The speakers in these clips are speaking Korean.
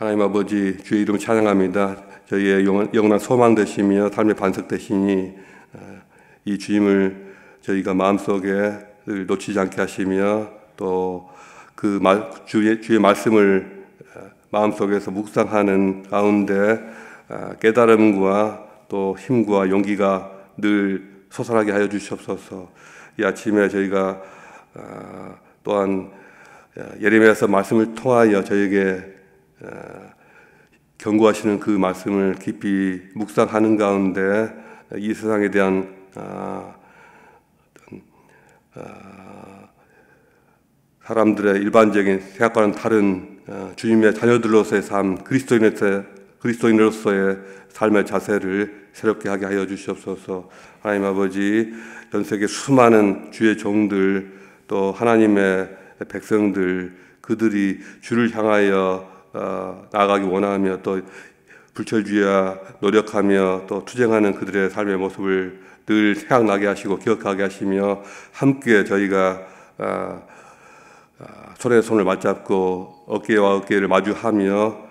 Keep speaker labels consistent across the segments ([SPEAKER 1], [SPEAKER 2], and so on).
[SPEAKER 1] 하나님 아버지, 주의 이름 찬양합니다. 저희의 영원한 소망 되시며 삶의 반석 되시니 이 주님을 저희가 마음속에 늘 놓치지 않게 하시며 또 그 주의 말씀을 마음속에서 묵상하는 가운데 깨달음과 또 힘과 용기가 늘 솟아나게 하여 주시옵소서. 이 아침에 저희가 또한 예레미야서 말씀을 통하여 저에게 경고하시는 그 말씀을 깊이 묵상하는 가운데 이 세상에 대한 사람들의 일반적인 생각과는 다른 주님의 자녀들로서의 삶, 그리스도인으로서의 삶의 자세를 새롭게 하게 하여 주시옵소서. 하나님 아버지, 전 세계 수많은 주의 종들 또 하나님의 백성들, 그들이 주를 향하여 나아가기 원하며 또 불철주야 노력하며 또 투쟁하는 그들의 삶의 모습을 늘 생각나게 하시고 기억하게 하시며 함께 저희가 손에 손을 맞잡고 어깨와 어깨를 마주하며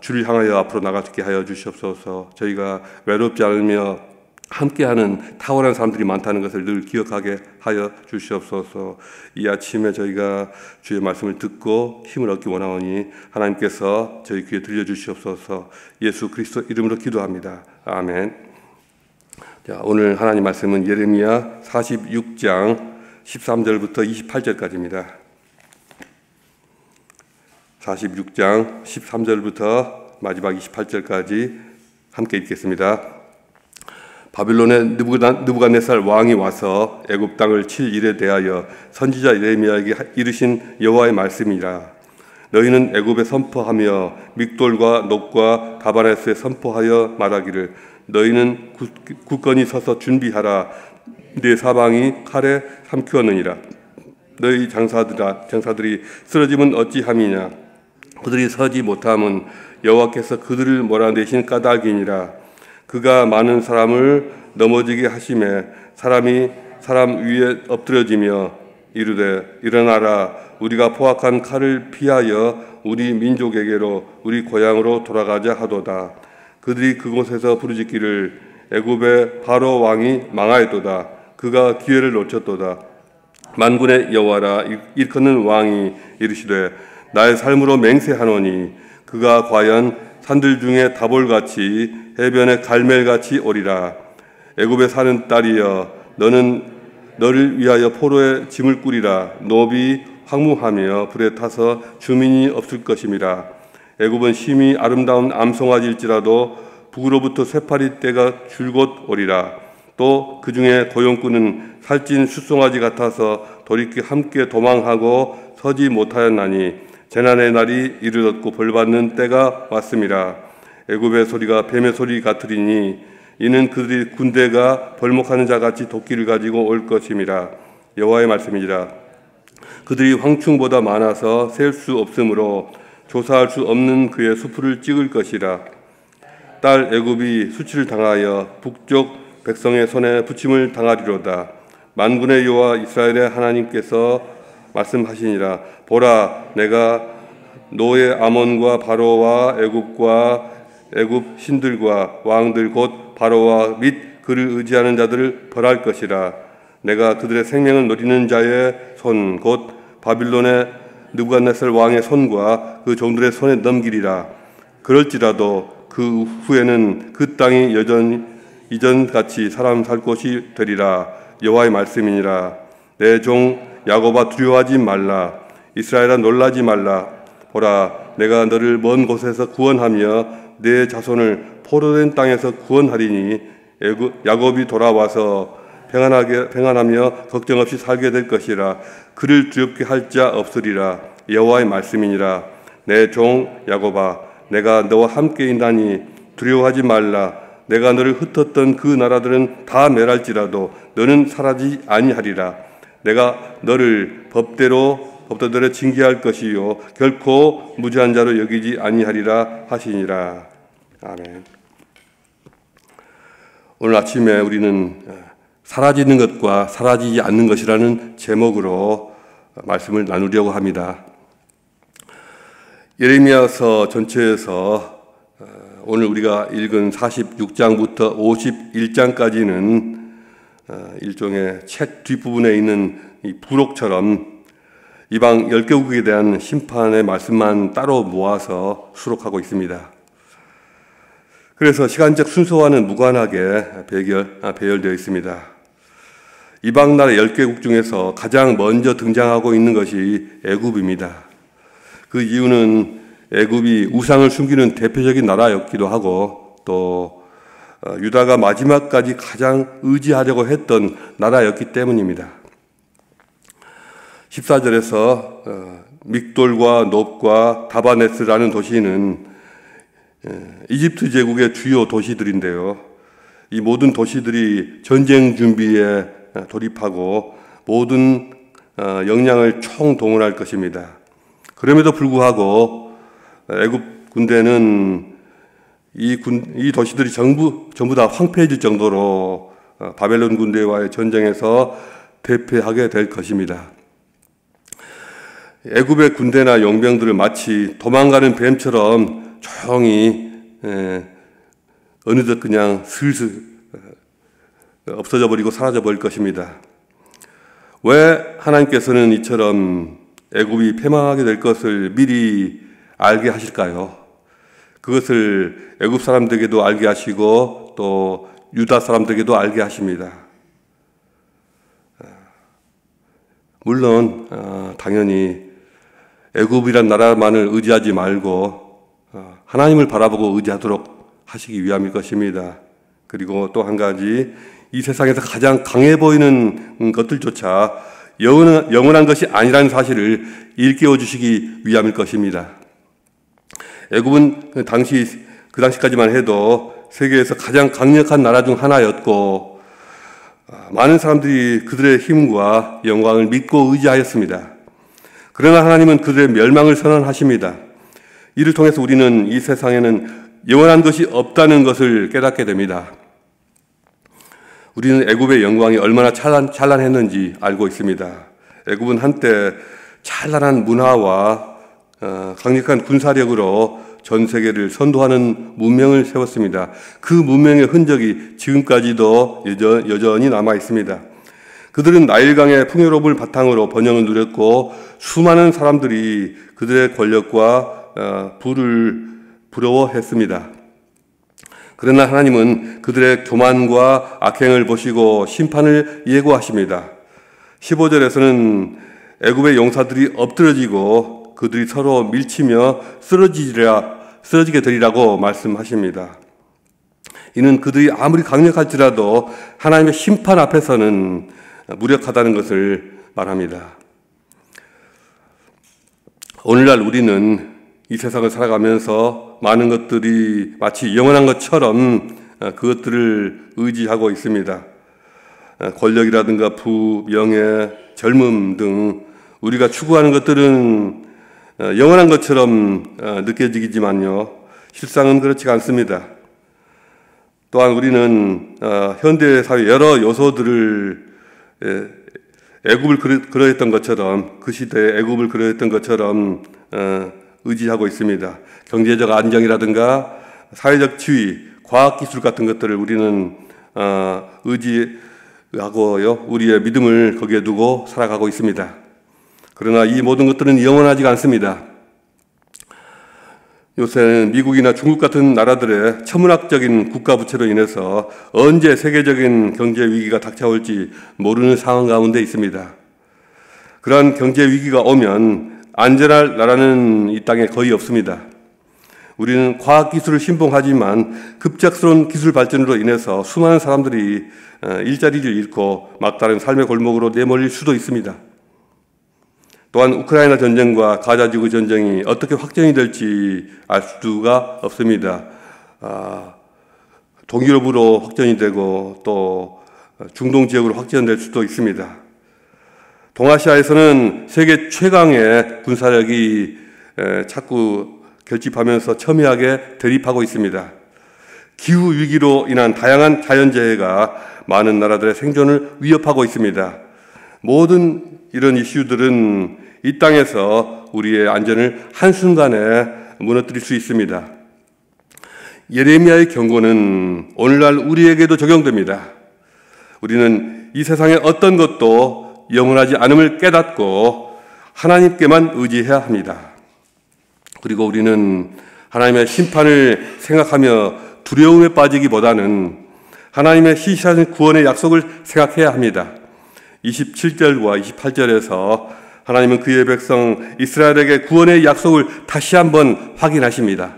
[SPEAKER 1] 주를 향하여 앞으로 나가게 하여 주시옵소서. 저희가 외롭지 않으며 함께하는 탁월한 사람들이 많다는 것을 늘 기억하게 하여 주시옵소서. 이 아침에 저희가 주의 말씀을 듣고 힘을 얻기 원하오니 하나님께서 저희 귀에 들려주시옵소서. 예수 그리스도 이름으로 기도합니다. 아멘. 자, 오늘 하나님 말씀은 예레미야 46장 13절부터 28절까지입니다. 46장 13절부터 마지막 28절까지 함께 읽겠습니다. 바빌론의 느부갓네살 왕이 와서 애굽 땅을 칠 일에 대하여 선지자 예레미야에게 이르신 여호와의 말씀이라. 너희는 애굽에 선포하며 믹돌과 녹과 다바네스에 선포하여 말하기를 너희는 굳건히 서서 준비하라. 네 사방이 칼에 삼키었느니라. 너희 장사들이 쓰러지면 어찌함이냐. 그들이 서지 못함은 여호와께서 그들을 몰아내신 까닭이니라. 그가 많은 사람을 넘어지게 하심에 사람이 사람 위에 엎드려지며 이르되 일어나라. 우리가 포악한 칼을 피하여 우리 민족에게로 우리 고향으로 돌아가자 하도다. 그들이 그곳에서 부르짖기를 애굽의 바로 왕이 망하였도다. 그가 기회를 놓쳤도다. 만군의 여호와라. 일컫는 왕이 이르시되 나의 삶으로 맹세하노니 그가 과연 산들 중에 다볼같이 해변의 갈멜같이 오리라. 애굽에 사는 딸이여, 너는 너를 위하여 포로에 짐을 꾸리라. 노비 황무하며 불에 타서 주민이 없을 것임이라. 애굽은 심히 아름다운 암송아지일지라도 북으로부터 쇠파리 떼가 줄곧 오리라. 또 그 중에 고용꾼은 살찐 숫송아지 같아서 돌이켜 함께 도망하고 서지 못하였나니 재난의 날이 이르렀고 벌받는 때가 왔음이라. 애굽의 소리가 뱀의 소리 같으리니 이는 그들이 군대가 벌목하는 자같이 도끼를 가지고 올 것임이라. 여호와의 말씀이니라. 그들이 황충보다 많아서 셀 수 없으므로 조사할 수 없는 그의 수풀을 찍을 것이라. 딸 애굽이 수치를 당하여 북쪽 백성의 손에 부침을 당하리로다. 만군의 여호와 이스라엘의 하나님께서 말씀하시니라. 보라, 내가 노예 아몬과 바로와 애굽 신들과 왕들 곧 바로와 및 그를 의지하는 자들을 벌할 것이라. 내가 그들의 생명을 노리는 자의 손 곧 바빌론의 느부갓네살 왕의 손과 그 종들의 손에 넘기리라. 그럴지라도 그 후에는 그 땅이 이전같이 사람 살 곳이 되리라. 여호와의 말씀이니라. 내 종 야곱아 두려워하지 말라. 이스라엘아 놀라지 말라. 보라, 내가 너를 먼 곳에서 구원하며 내 자손을 포로된 땅에서 구원하리니 야곱이 돌아와서 평안하며 걱정 없이 살게 될 것이라. 그를 두렵게 할 자 없으리라. 여호와의 말씀이니라. 내 종 야곱아, 내가 너와 함께 있나니 두려워하지 말라. 내가 너를 흩었던 그 나라들은 다 멸할지라도 너는 사라지지 아니하리라. 내가 너를 법대로 징계할 것이요 결코 무죄한 자로 여기지 아니하리라 하시니라. 아멘. 오늘 아침에 우리는 사라지는 것과 사라지지 않는 것이라는 제목으로 말씀을 나누려고 합니다. 예레미야서 전체에서 오늘 우리가 읽은 46장부터 51장까지는 일종의 책 뒷부분에 있는 이 부록처럼 이방 10개국에 대한 심판의 말씀만 따로 모아서 수록하고 있습니다. 그래서 시간적 순서와는 무관하게 배열되어 있습니다. 이방 나라 10개국 중에서 가장 먼저 등장하고 있는 것이 애굽입니다. 그 이유는 애굽이 우상을 숨기는 대표적인 나라였기도 하고 또 유다가 마지막까지 가장 의지하려고 했던 나라였기 때문입니다. 14절에서 믹돌과 놉과 다바네스라는 도시는 이집트 제국의 주요 도시들인데요. 이 모든 도시들이 전쟁 준비에 돌입하고 모든 역량을 총동원할 것입니다. 그럼에도 불구하고 애굽 군대는 이 도시들이 전부 다 황폐해질 정도로 바벨론 군대와의 전쟁에서 대패하게 될 것입니다. 애굽의 군대나 용병들을 마치 도망가는 뱀처럼 조용히 어느덧 그냥 슬슬 없어져 버리고 사라져 버릴 것입니다. 왜 하나님께서는 이처럼 애굽이 패망하게 될 것을 미리 알게 하실까요? 그것을 애굽 사람들에게도 알게 하시고 또 유다 사람들에게도 알게 하십니다. 물론 당연히 애굽이란 나라만을 의지하지 말고 하나님을 바라보고 의지하도록 하시기 위함일 것입니다. 그리고 또 한 가지, 이 세상에서 가장 강해 보이는 것들조차 영원한 것이 아니라는 사실을 일깨워 주시기 위함일 것입니다. 애굽은 그 당시까지만 해도 세계에서 가장 강력한 나라 중 하나였고 많은 사람들이 그들의 힘과 영광을 믿고 의지하였습니다. 그러나 하나님은 그들의 멸망을 선언하십니다. 이를 통해서 우리는 이 세상에는 영원한 것이 없다는 것을 깨닫게 됩니다. 우리는 애굽의 영광이 얼마나 찬란했는지 알고 있습니다. 애굽은 한때 찬란한 문화와 강력한 군사력으로 전 세계를 선도하는 문명을 세웠습니다. 그 문명의 흔적이 지금까지도 여전히 남아 있습니다. 그들은 나일강의 풍요로움을 바탕으로 번영을 누렸고 수많은 사람들이 그들의 권력과 부를 부러워했습니다. 그러나 하나님은 그들의 교만과 악행을 보시고 심판을 예고하십니다. 15절에서는 애굽의 용사들이 엎드러지고 그들이 서로 밀치며 쓰러지게 되리라고 말씀하십니다. 이는 그들이 아무리 강력할지라도 하나님의 심판 앞에서는 무력하다는 것을 말합니다. 오늘날 우리는 이 세상을 살아가면서 많은 것들이 마치 영원한 것처럼 그것들을 의지하고 있습니다. 권력이라든가 부, 명예, 젊음 등 우리가 추구하는 것들은 영원한 것처럼 느껴지지만요, 실상은 그렇지 않습니다. 또한 우리는 현대 사회 여러 요소들을 애굽을 그러했던 것처럼, 그 시대에 애굽을 그러했던 것처럼 의지하고 있습니다. 경제적 안정이라든가 사회적 지위, 과학기술 같은 것들을 우리는 의지하고요, 우리의 믿음을 거기에 두고 살아가고 있습니다. 그러나 이 모든 것들은 영원하지가 않습니다. 요새는 미국이나 중국 같은 나라들의 천문학적인 국가 부채로 인해서 언제 세계적인 경제 위기가 닥쳐올지 모르는 상황 가운데 있습니다. 그러한 경제 위기가 오면 안전할 나라는 이 땅에 거의 없습니다. 우리는 과학기술을 신봉하지만 급작스러운 기술 발전으로 인해서 수많은 사람들이 일자리를 잃고 막다른 삶의 골목으로 내몰릴 수도 있습니다. 또한 우크라이나 전쟁과 가자지구 전쟁이 어떻게 확전이 될지 알 수가 없습니다. 동유럽으로 확전이 되고 또 중동 지역으로 확전될 수도 있습니다. 동아시아에서는 세계 최강의 군사력이 자꾸 결집하면서 첨예하게 대립하고 있습니다. 기후 위기로 인한 다양한 자연재해가 많은 나라들의 생존을 위협하고 있습니다. 모든 이런 이슈들은 이 땅에서 우리의 안전을 한순간에 무너뜨릴 수 있습니다. 예레미야의 경고는 오늘날 우리에게도 적용됩니다. 우리는 이 세상의 어떤 것도 영원하지 않음을 깨닫고 하나님께만 의지해야 합니다. 그리고 우리는 하나님의 심판을 생각하며 두려움에 빠지기보다는 하나님의 시시하신 구원의 약속을 생각해야 합니다. 27절과 28절에서 하나님은 그의 백성 이스라엘에게 구원의 약속을 다시 한번 확인하십니다.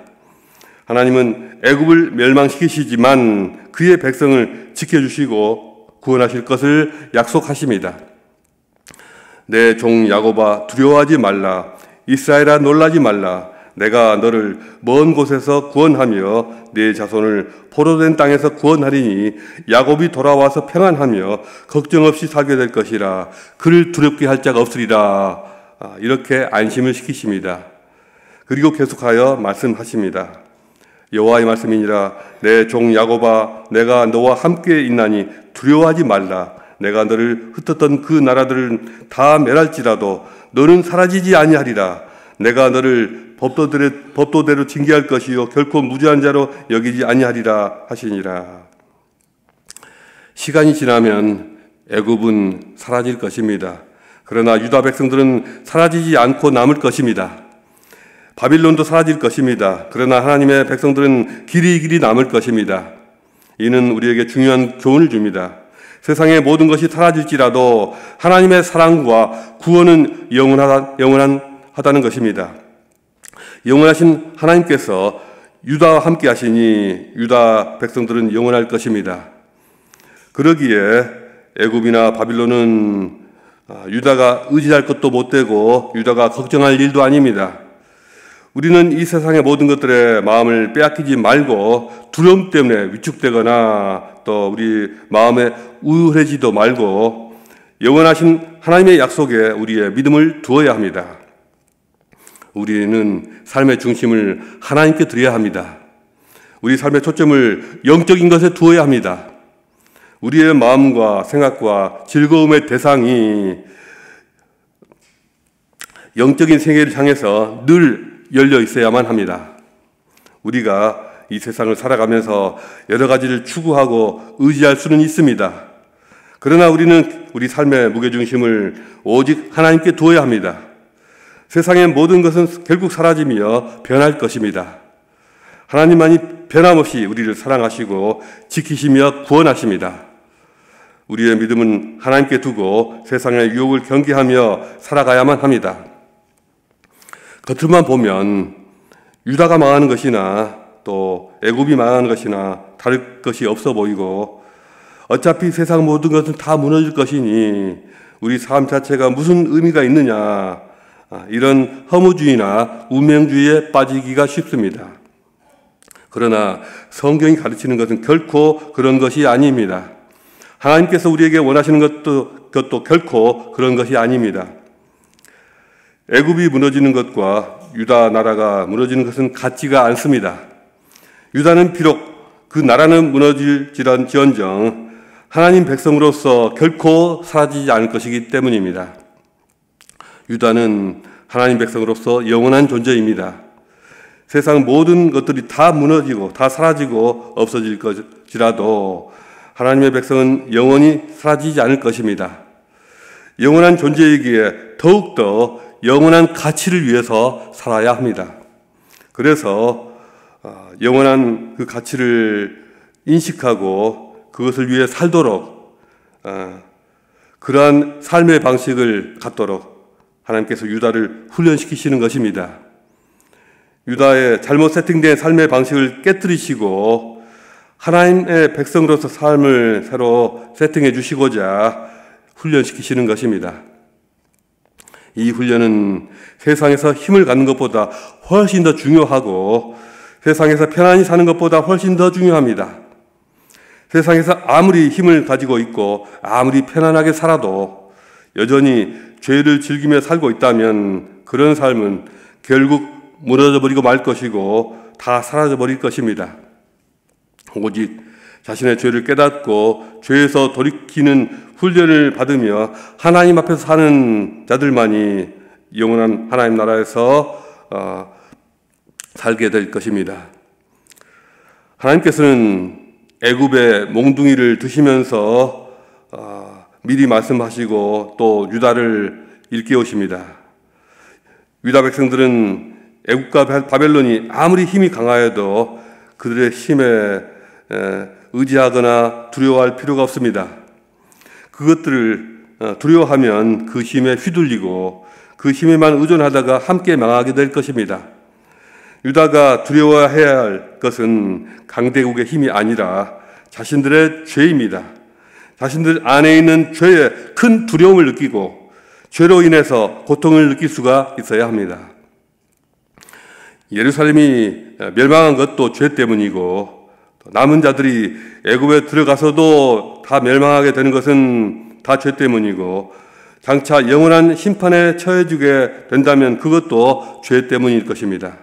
[SPEAKER 1] 하나님은 애굽을 멸망시키시지만 그의 백성을 지켜주시고 구원하실 것을 약속하십니다. 내 종 야곱아 두려워하지 말라. 이스라엘아 놀라지 말라. 내가 너를 먼 곳에서 구원하며 네 자손을 포로된 땅에서 구원하리니 야곱이 돌아와서 평안하며 걱정 없이 살게 될 것이라. 그를 두렵게 할 자가 없으리라. 이렇게 안심을 시키십니다. 그리고 계속하여 말씀하십니다. 여호와의 말씀이니라. 내 종 야곱아 내가 너와 함께 있나니 두려워하지 말라. 내가 너를 흩었던 그 나라들은 다 멸할지라도 너는 사라지지 아니하리라. 내가 너를 법도대로 징계할 것이요 결코 무죄한 자로 여기지 아니하리라 하시니라. 시간이 지나면 애굽은 사라질 것입니다. 그러나 유다 백성들은 사라지지 않고 남을 것입니다. 바빌론도 사라질 것입니다. 그러나 하나님의 백성들은 길이 남을 것입니다. 이는 우리에게 중요한 교훈을 줍니다. 세상의 모든 것이 사라질지라도 하나님의 사랑과 구원은 영원하다는 것입니다. 영원하신 하나님께서 유다와 함께 하시니 유다 백성들은 영원할 것입니다. 그러기에 애굽이나 바빌론은 유다가 의지할 것도 못 되고 유다가 걱정할 일도 아닙니다. 우리는 이 세상의 모든 것들에 마음을 빼앗기지 말고 두려움 때문에 위축되거나 또 우리 마음에 우울해지도 말고 영원하신 하나님의 약속에 우리의 믿음을 두어야 합니다. 우리는 삶의 중심을 하나님께 드려야 합니다. 우리 삶의 초점을 영적인 것에 두어야 합니다. 우리의 마음과 생각과 즐거움의 대상이 영적인 세계를 향해서 늘 열려 있어야만 합니다. 우리가 이 세상을 살아가면서 여러 가지를 추구하고 의지할 수는 있습니다. 그러나 우리는 우리 삶의 무게중심을 오직 하나님께 두어야 합니다. 세상의 모든 것은 결국 사라지며 변할 것입니다. 하나님만이 변함없이 우리를 사랑하시고 지키시며 구원하십니다. 우리의 믿음은 하나님께 두고 세상의 유혹을 경계하며 살아가야만 합니다. 겉으로만 보면 유다가 망하는 것이나 또 애굽이 망하는 것이나 다를 것이 없어 보이고 어차피 세상 모든 것은 다 무너질 것이니 우리 삶 자체가 무슨 의미가 있느냐, 이런 허무주의나 운명주의에 빠지기가 쉽습니다. 그러나 성경이 가르치는 것은 결코 그런 것이 아닙니다. 하나님께서 우리에게 원하시는 것도 결코 그런 것이 아닙니다. 애굽이 무너지는 것과 유다 나라가 무너지는 것은 같지가 않습니다. 유다는 비록 그 나라는 무너질지언정 하나님 백성으로서 결코 사라지지 않을 것이기 때문입니다. 유다는 하나님 백성으로서 영원한 존재입니다. 세상 모든 것들이 다 무너지고 다 사라지고 없어질 것이라도 하나님의 백성은 영원히 사라지지 않을 것입니다. 영원한 존재이기에 더욱더 영원한 가치를 위해서 살아야 합니다. 그래서 영원한 그 가치를 인식하고 그것을 위해 살도록 그러한 삶의 방식을 갖도록 하나님께서 유다를 훈련시키시는 것입니다. 유다의 잘못 세팅된 삶의 방식을 깨뜨리시고 하나님의 백성으로서 삶을 새로 세팅해 주시고자 훈련시키시는 것입니다. 이 훈련은 세상에서 힘을 갖는 것보다 훨씬 더 중요하고 세상에서 편안히 사는 것보다 훨씬 더 중요합니다. 세상에서 아무리 힘을 가지고 있고 아무리 편안하게 살아도 여전히 죄를 즐기며 살고 있다면 그런 삶은 결국 무너져 버리고 말 것이고 다 사라져 버릴 것입니다. 오직 자신의 죄를 깨닫고 죄에서 돌이키는 훈련을 받으며 하나님 앞에서 사는 자들만이 영원한 하나님 나라에서 살게 될 것입니다. 하나님께서는 애굽의 몽둥이를 드시면서 미리 말씀하시고 또 유다를 일깨우십니다. 유다 백성들은 애굽과 바벨론이 아무리 힘이 강하여도 그들의 힘에 의지하거나 두려워할 필요가 없습니다. 그것들을 두려워하면 그 힘에 휘둘리고 그 힘에만 의존하다가 함께 망하게 될 것입니다. 유다가 두려워해야 할 것은 강대국의 힘이 아니라 자신들의 죄입니다. 자신들 안에 있는 죄에 큰 두려움을 느끼고 죄로 인해서 고통을 느낄 수가 있어야 합니다. 예루살렘이 멸망한 것도 죄 때문이고 남은 자들이 애굽에 들어가서도 다 멸망하게 되는 것은 다 죄 때문이고 장차 영원한 심판에 처해지게 된다면 그것도 죄 때문일 것입니다.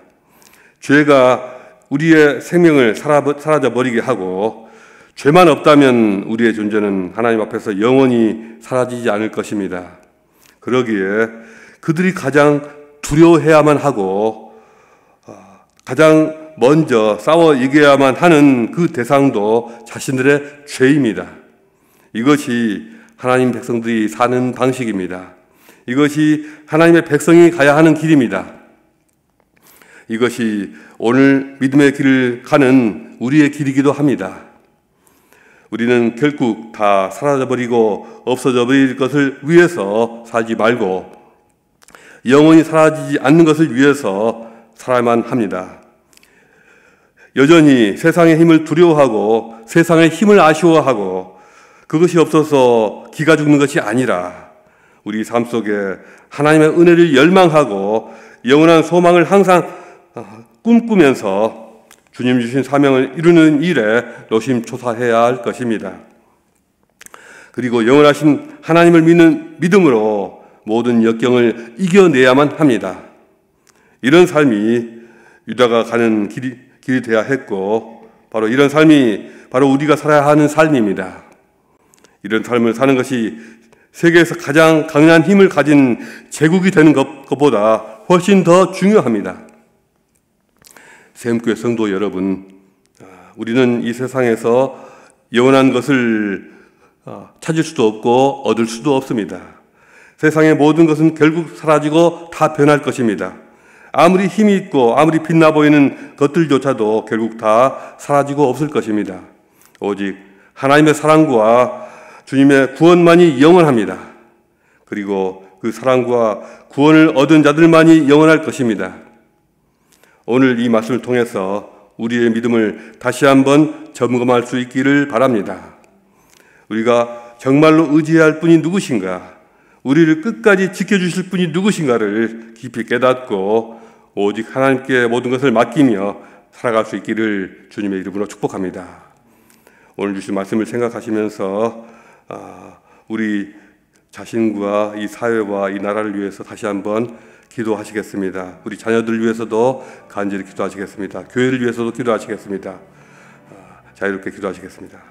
[SPEAKER 1] 죄가 우리의 생명을 사라져버리게 하고 죄만 없다면 우리의 존재는 하나님 앞에서 영원히 사라지지 않을 것입니다. 그러기에 그들이 가장 두려워해야만 하고 가장 먼저 싸워 이겨야만 하는 그 대상도 자신들의 죄입니다. 이것이 하나님 백성들이 사는 방식입니다. 이것이 하나님의 백성이 가야 하는 길입니다. 이것이 오늘 믿음의 길을 가는 우리의 길이기도 합니다. 우리는 결국 다 사라져버리고 없어져 버릴 것을 위해서 살지 말고 영원히 사라지지 않는 것을 위해서 살아야만 합니다. 여전히 세상의 힘을 두려워하고 세상의 힘을 아쉬워하고 그것이 없어서 기가 죽는 것이 아니라 우리 삶 속에 하나님의 은혜를 열망하고 영원한 소망을 항상 꿈꾸면서 주님 주신 사명을 이루는 일에 노심초사해야 할 것입니다. 그리고 영원하신 하나님을 믿는 믿음으로 모든 역경을 이겨내야만 합니다. 이런 삶이 유다가 가는 길이 되어야 했고 바로 이런 삶이 바로 우리가 살아야 하는 삶입니다. 이런 삶을 사는 것이 세계에서 가장 강한 힘을 가진 제국이 되는 것보다 훨씬 더 중요합니다. 샘교회 성도 여러분, 우리는 이 세상에서 영원한 것을 찾을 수도 없고 얻을 수도 없습니다. 세상의 모든 것은 결국 사라지고 다 변할 것입니다. 아무리 힘이 있고 아무리 빛나 보이는 것들조차도 결국 다 사라지고 없을 것입니다. 오직 하나님의 사랑과 주님의 구원만이 영원합니다. 그리고 그 사랑과 구원을 얻은 자들만이 영원할 것입니다. 오늘 이 말씀을 통해서 우리의 믿음을 다시 한번 점검할 수 있기를 바랍니다. 우리가 정말로 의지해야 할 분이 누구신가, 우리를 끝까지 지켜주실 분이 누구신가를 깊이 깨닫고 오직 하나님께 모든 것을 맡기며 살아갈 수 있기를 주님의 이름으로 축복합니다. 오늘 주신 말씀을 생각하시면서 우리 자신과 이 사회와 이 나라를 위해서 다시 한번 기도하시겠습니다. 우리 자녀들 위해서도 간절히 기도하시겠습니다. 교회를 위해서도 기도하시겠습니다. 자유롭게 기도하시겠습니다.